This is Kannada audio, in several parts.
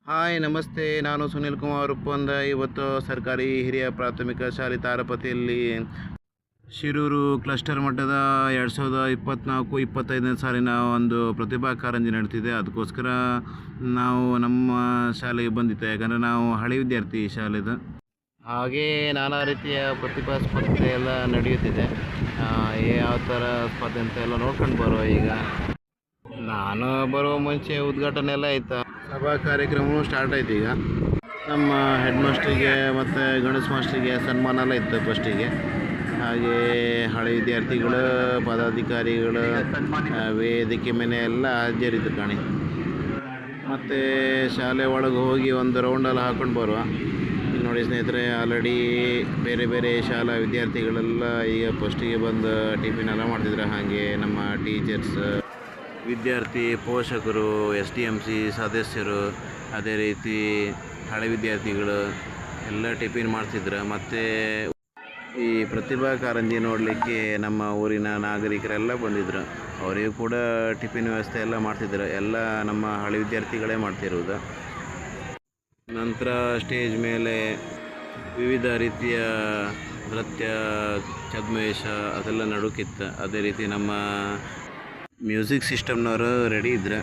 ಹಾಯ್ ನಮಸ್ತೆ. ನಾನು ಸುನಿಲ್ ಕುಮಾರ್ ಉಪ್ಪಂದ. ಇವತ್ತು ಸರ್ಕಾರಿ ಹಿರಿಯ ಪ್ರಾಥಮಿಕ ಶಾಲೆ ತಾರಪತಿಯಲ್ಲಿ ಶಿರೂರು ಕ್ಲಸ್ಟರ್ ಮಟ್ಟದ 2024-25ನೇ ಸಾಲಿನ ಒಂದು ಪ್ರತಿಭಾ ಕಾರಂಜಿ ನಡೀತಿದೆ. ಅದಕ್ಕೋಸ್ಕರ ನಾವು ನಮ್ಮ ಶಾಲೆಗೆ ಬಂದಿದ್ದೆ, ಯಾಕಂದರೆ ನಾವು ಹಳೆ ವಿದ್ಯಾರ್ಥಿ ಶಾಲೆದು. ಹಾಗೇ ನಾನಾ ರೀತಿಯ ಪ್ರತಿಭಾ ಸ್ಪರ್ಧೆ ಎಲ್ಲ ನಡೆಯುತ್ತಿದೆ. ಯಾವ ಥರ ಸ್ಪರ್ಧೆ ಅಂತ ಎಲ್ಲ ನೋಡ್ಕೊಂಡು ಬರುವ. ಈಗ ನಾನು ಬರುವ ಮುಂಚೆ ಉದ್ಘಾಟನೆ ಎಲ್ಲ ಆಯಿತಾ, ಸಭಾ ಕಾರ್ಯಕ್ರಮವೂ ಸ್ಟಾರ್ಟ್ ಆಯ್ತು. ಈಗ ನಮ್ಮ ಹೆಡ್ ಮಾಸ್ಟ್ರಿಗೆ ಮತ್ತು ಗಣೇಶ್ ಮಾಸ್ಟ್ರಿಗೆ ಸನ್ಮಾನ ಎಲ್ಲ ಇತ್ತು ಫಸ್ಟಿಗೆ. ಹಾಗೆ ಹಳೆ ವಿದ್ಯಾರ್ಥಿಗಳು, ಪದಾಧಿಕಾರಿಗಳು ವೇದಿಕೆ ಮೇಲೆ ಎಲ್ಲ ಹಾಜರಿದ್ದು ಕಾಣಿ. ಮತ್ತು ಶಾಲೆ ಒಳಗೆ ಹೋಗಿ ಒಂದು ರೌಂಡೆಲ್ಲ ಹಾಕ್ಕೊಂಡು ಬರುವ. ಇಲ್ಲಿ ನೋಡಿ ಸ್ನೇಹಿತರೆ, ಆಲ್ರೆಡಿ ಬೇರೆ ಬೇರೆ ಶಾಲಾ ವಿದ್ಯಾರ್ಥಿಗಳೆಲ್ಲ ಈಗ ಫಸ್ಟಿಗೆ ಬಂದು ಟಿಫಿನ್ ಎಲ್ಲ ಮಾಡ್ತಿದ್ರು. ಹಾಗೆ ನಮ್ಮ ಟೀಚರ್ಸ್, ವಿದ್ಯಾರ್ಥಿ ಪೋಷಕರು, SDMC ಸದಸ್ಯರು, ಅದೇ ರೀತಿ ಹಳೆ ವಿದ್ಯಾರ್ಥಿಗಳು ಎಲ್ಲ ಟಿಫಿನ್ ಮಾಡ್ತಿದ್ರು. ಮತ್ತು ಈ ಪ್ರತಿಭಾ ಕಾರಂಜಿ ನೋಡಲಿಕ್ಕೆ ನಮ್ಮ ಊರಿನ ನಾಗರಿಕರೆಲ್ಲ ಬಂದಿದ್ದರು. ಅವರಿಗೂ ಕೂಡ ಟಿಫಿನ್ ವ್ಯವಸ್ಥೆ ಎಲ್ಲ ಮಾಡ್ತಿದ್ರು. ಎಲ್ಲ ನಮ್ಮ ಹಳೆ ವಿದ್ಯಾರ್ಥಿಗಳೇ ಮಾಡ್ತಿರೋದು. ನಂತರ ಸ್ಟೇಜ್ ಮೇಲೆ ವಿವಿಧ ರೀತಿಯ ನೃತ್ಯ, ಛದ್ಮವೇಷ ಅದೆಲ್ಲ ನಡುಕಿತ್ತು. ಅದೇ ರೀತಿ ನಮ್ಮ ಮ್ಯೂಸಿಕ್ ಸಿಸ್ಟಮ್ನವರು ರೆಡಿ ಇದ್ರು.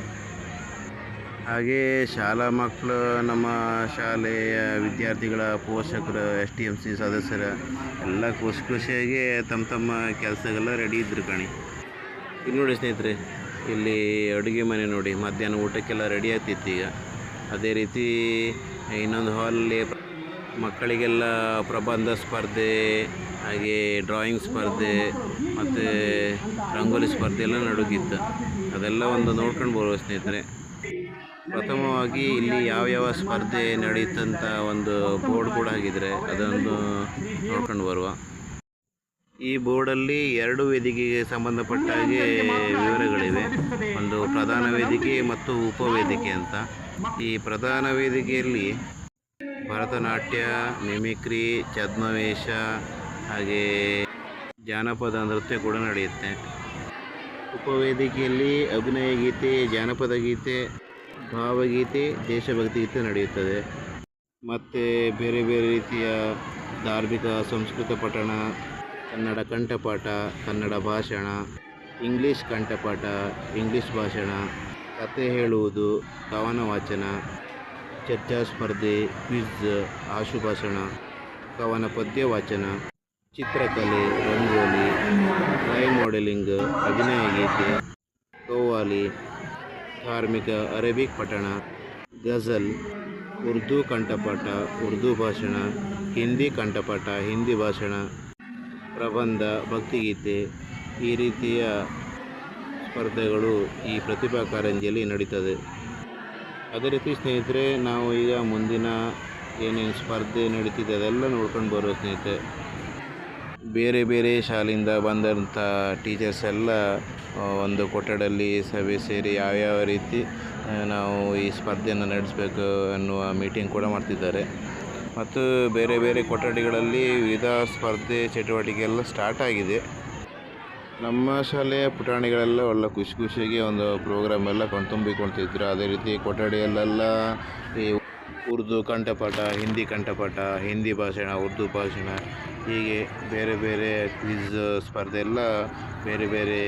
ಹಾಗೆ ಶಾಲಾ ಮಕ್ಕಳು, ನಮ್ಮ ಶಾಲೆಯ ವಿದ್ಯಾರ್ಥಿಗಳ ಪೋಷಕರು, SDMC ಸದಸ್ಯರು ಎಲ್ಲ ಖುಷಿಯಾಗಿ ತಮ್ಮ ಕೆಲಸಗೆಲ್ಲ ರೆಡಿ ಇದ್ರು ಕಣಿ. ಇಲ್ಲಿ ನೋಡಿ ಸ್ನೇಹಿತರೆ, ಇಲ್ಲಿ ಅಡುಗೆ ಮನೆ ನೋಡಿ, ಮಧ್ಯಾಹ್ನ ಊಟಕ್ಕೆಲ್ಲ ರೆಡಿ ಆಗ್ತಿತ್ತು ಈಗ. ಅದೇ ರೀತಿ ಇನ್ನೊಂದು ಹಾಲಲ್ಲಿ ಮಕ್ಕಳಿಗೆಲ್ಲ ಪ್ರಬಂಧ ಸ್ಪರ್ಧೆ, ಹಾಗೆ ಡ್ರಾಯಿಂಗ್ ಸ್ಪರ್ಧೆ ಮತ್ತು ರಂಗೋಲಿ ಸ್ಪರ್ಧೆ ಎಲ್ಲ ನಡುಗಿತ್ತು. ಅದೆಲ್ಲ ಒಂದು ನೋಡ್ಕೊಂಡು ಬರುವ ಸ್ನೇಹಿತರೆ. ಪ್ರಥಮವಾಗಿ ಇಲ್ಲಿ ಯಾವ ಸ್ಪರ್ಧೆ ನಡೀತಂತ ಒಂದು ಬೋರ್ಡ್ ಕೂಡ ಆಗಿದ್ರೆ ಅದನ್ನು ನೋಡ್ಕೊಂಡು ಬರುವ. ಈ ಬೋರ್ಡಲ್ಲಿ 2 ವೇದಿಕೆಗೆ ಸಂಬಂಧಪಟ್ಟ ಹಾಗೆ ವಿವರಗಳಿವೆ. ಒಂದು ಪ್ರಧಾನ ವೇದಿಕೆ ಮತ್ತು ಉಪವೇದಿಕೆ ಅಂತ. ಈ ಪ್ರಧಾನ ವೇದಿಕೆಯಲ್ಲಿ ಭರತನಾಟ್ಯ, ಮಿಮಿಕ್ರಿ, ಛದ್ಮವೇಷ, ಹಾಗೆ ಜಾನಪದ ನೃತ್ಯ ಕೂಡ ನಡೆಯುತ್ತೆ. ಉಪವೇದಿಕೆಯಲ್ಲಿ ಅಭಿನಯ ಗೀತೆ, ಜಾನಪದ ಗೀತೆ, ಭಾವಗೀತೆ, ದೇಶಭಕ್ತಿ ಗೀತೆ ನಡೆಯುತ್ತದೆ. ಮತ್ತು ಬೇರೆ ಬೇರೆ ರೀತಿಯ ಧಾರ್ಮಿಕ ಸಂಸ್ಕೃತ ಪಠಣ, ಕನ್ನಡ ಕಂಠಪಾಠ, ಕನ್ನಡ ಭಾಷಣ, ಇಂಗ್ಲೀಷ್ ಕಂಠಪಾಠ, ಇಂಗ್ಲೀಷ್ ಭಾಷಣ, ಕತೆ ಹೇಳುವುದು, ಕವನ ವಾಚನ, ಚರ್ಚಾ ಸ್ಪರ್ಧೆ, ಕ್ವಿಜ್, ಆಶುಭಾಷಣ, ಕವನ ಪದ್ಯ ವಾಚನ, ಚಿತ್ರಕಲೆ, ರಂಗೋಲಿ, ಡ್ರೈ ಮಾಡೆಲಿಂಗ್, ಅಭಿನಯ ಗೀತೆ, ಕವ್ವಾಲಿ, ಧಾರ್ಮಿಕ ಅರೇಬಿಕ್ ಪಠಣ, ಗಜಲ್, ಉರ್ದು ಕಂಠಪಾಠ, ಉರ್ದು ಭಾಷಣ, ಹಿಂದಿ ಕಂಠಪಾಠ, ಹಿಂದಿ ಭಾಷಣ, ಪ್ರಬಂಧ, ಭಕ್ತಿಗೀತೆ, ಈ ರೀತಿಯ ಸ್ಪರ್ಧೆಗಳು ಈ ಪ್ರತಿಭಾ ಕಾರಂಜಿಯಲ್ಲಿ ನಡೀತದೆ. ಅದೇ ರೀತಿ ಸ್ನೇಹಿತರೆ, ನಾವು ಈಗ ಮುಂದಿನ ಏನೇನು ಸ್ಪರ್ಧೆ ನಡೀತಿದೆ ಅದೆಲ್ಲ ನೋಡ್ಕೊಂಡು ಬರುವ ಸ್ನೇಹಿತರೆ. ಬೇರೆ ಬೇರೆ ಶಾಲೆಯಿಂದ ಬಂದಂಥ ಟೀಚರ್ಸ್ ಎಲ್ಲ ಒಂದು ಕೊಠಡಲ್ಲಿ ಸಭೆ ಸೇರಿ ಯಾವ್ಯಾವ ರೀತಿ ನಾವು ಈ ಸ್ಪರ್ಧೆಯನ್ನು ನಡೆಸಬೇಕು ಅನ್ನುವ ಮೀಟಿಂಗ್ ಕೂಡ ಮಾಡ್ತಿದ್ದಾರೆ. ಮತ್ತು ಬೇರೆ ಬೇರೆ ಕೊಠಡಿಗಳಲ್ಲಿ ವಿವಿಧ ಸ್ಪರ್ಧೆ ಚಟುವಟಿಕೆ ಎಲ್ಲ ಸ್ಟಾರ್ಟ್ ಆಗಿದೆ. ನಮ್ಮ ಶಾಲೆಯ ಪುಟಾಣಿಗಳೆಲ್ಲ ಒಳ್ಳೆ ಖುಷಿಯಾಗಿ ಒಂದು ಪ್ರೋಗ್ರಾಮ್ ಎಲ್ಲ ಕಣ್ತುಂಬಿಕೊಳ್ತಿದ್ರು. ಅದೇ ರೀತಿ ಕೊಠಡಿಯಲ್ಲೆಲ್ಲ ಈ ಉರ್ದು ಕಂಠಪಾಠ, ಹಿಂದಿ ಕಂಠಪಾಠ, ಹಿಂದಿ ಭಾಷಣ, ಉರ್ದು ಭಾಷಣ, ಹೀಗೆ ಬೇರೆ ಬೇರೆ ಕ್ವಿಜ್ ಸ್ಪರ್ಧೆ ಎಲ್ಲ ಬೇರೆ ಬೇರೆ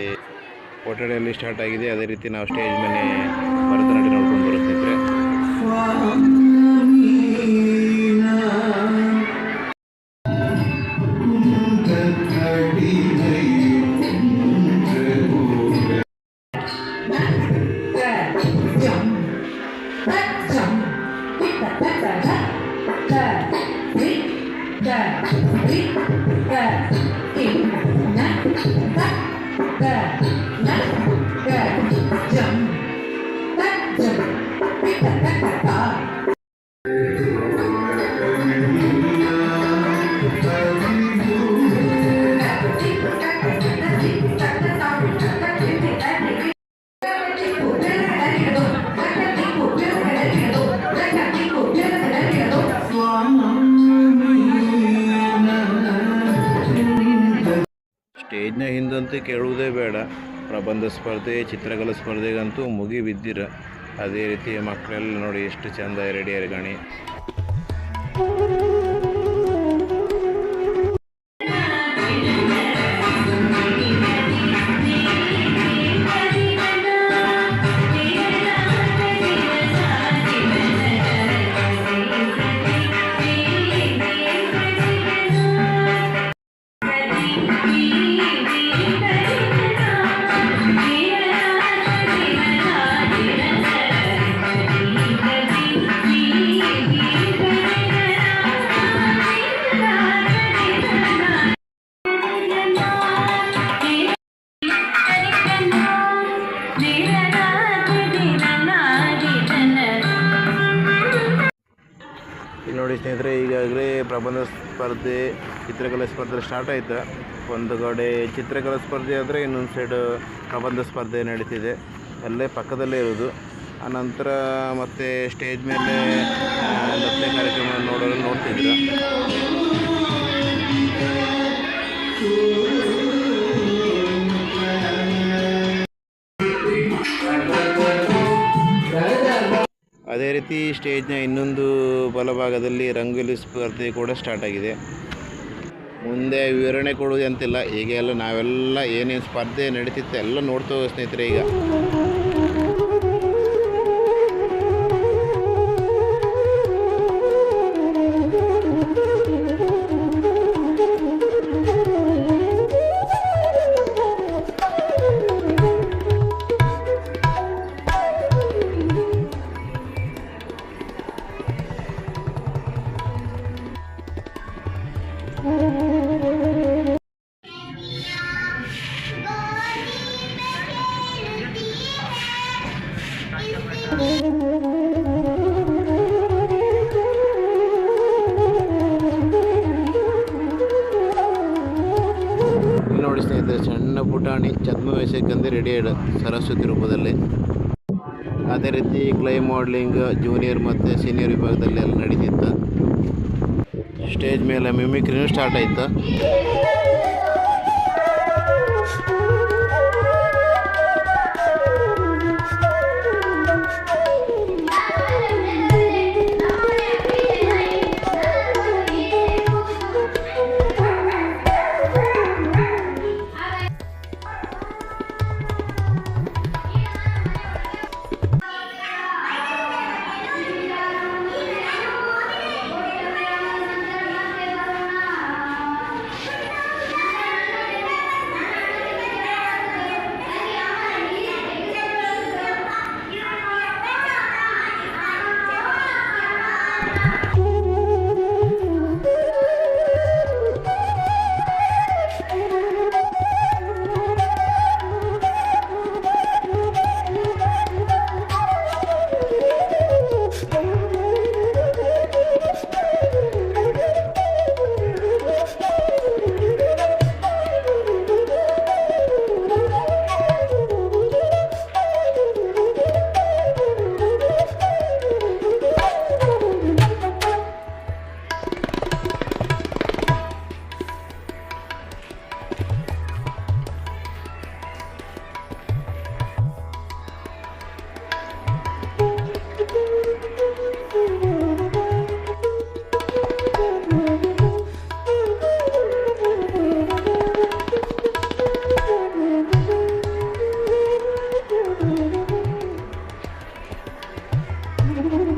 ಕೊಠಡಿಯಲ್ಲಿ ಸ್ಟಾರ್ಟ್ ಆಗಿದೆ. ಅದೇ ರೀತಿ ನಾವು ಸ್ಟೇಜ್ ಮೇಲೆ ಭರತನಾಟ್ಯ ನೋಡ್ಕೊಂಡು ಬರುತ್ತಿದ್ದರೆ ಸ್ಟೇಜ್ನ ಹಿಂದಂತೂ ಕೇಳುವುದೇ ಬೇಡ. ಪ್ರಬಂಧ ಸ್ಪರ್ಧೆ, ಚಿತ್ರಕಲಾ ಸ್ಪರ್ಧೆಗಂತೂ ಮುಗಿ ಬಿದ್ದಿರ. ಅದೇ ರೀತಿ ಮಕ್ಕಳೆಲ್ಲ ನೋಡಿ ಎಷ್ಟು ಚೆಂದ ರೆಡಿಯಾಗಿ ಗಣಿ. ಇಲ್ಲಿ ನೋಡಿ ಸ್ನೇಹಿತರೆ, ಈಗಾಗಲೇ ಪ್ರಬಂಧ ಸ್ಪರ್ಧೆ, ಚಿತ್ರಕಲಾ ಸ್ಪರ್ಧೆ ಸ್ಟಾರ್ಟ್ ಆಯಿತು. ಒಂದು ಕಡೆ ಚಿತ್ರಕಲಾ ಸ್ಪರ್ಧೆ ಆದರೆ ಇನ್ನೊಂದು ಸೈಡು ಪ್ರಬಂಧ ಸ್ಪರ್ಧೆ ನಡೀತಿದೆ, ಅಲ್ಲೇ ಪಕ್ಕದಲ್ಲೇ ಇರೋದು. ಆನಂತರ ಮತ್ತೆ ಸ್ಟೇಜ್ ಮೇಲೆ ನೃತ್ಯ ಕಾರ್ಯಕ್ರಮ ನೋಡ್ತಿದ್ರು. ಅದೇ ರೀತಿ ಸ್ಟೇಜ್ನ ಇನ್ನೊಂದು ಬಲಭಾಗದಲ್ಲಿ ರಂಗೋಲಿ ಸ್ಪರ್ಧೆ ಕೂಡ ಸ್ಟಾರ್ಟ್ ಆಗಿದೆ. ಮುಂದೆ ವಿವರಣೆ ಕೊಡೋದು ಅಂತಿಲ್ಲ, ಈಗ ಎಲ್ಲ ನಾವೆಲ್ಲ ಏನೇನು ಸ್ಪರ್ಧೆ ನಡೀತಿತ್ತು ಎಲ್ಲ ನೋಡ್ತಾ ಹೋಗೋ ಸ್ನೇಹಿತರೆ. ಈಗ ನೋಡಿ ಸ್ನೇಹಿತರೆ, ಸಣ್ಣ ಪುಟಾಣಿ ಛದ್ಮವೇಷಕ್ಕಂದು ರೆಡಿ ಆಡ ಸರಸ್ವತಿ ರೂಪದಲ್ಲಿ. ಅದೇ ರೀತಿ ಕ್ಲೈ ಮಾಡಲಿಂಗ್ ಜೂನಿಯರ್ ಮತ್ತು ಸೀನಿಯರ್ ವಿಭಾಗದಲ್ಲಿ ಎಲ್ಲ ನಡೀತಿತ್ತು. ಸ್ಟೇಜ್ ಮೇಲೆ ಮಿಮಿಕ್ರಿನೂ ಸ್ಟಾರ್ಟ್ ಆಯಿತು. Thank you.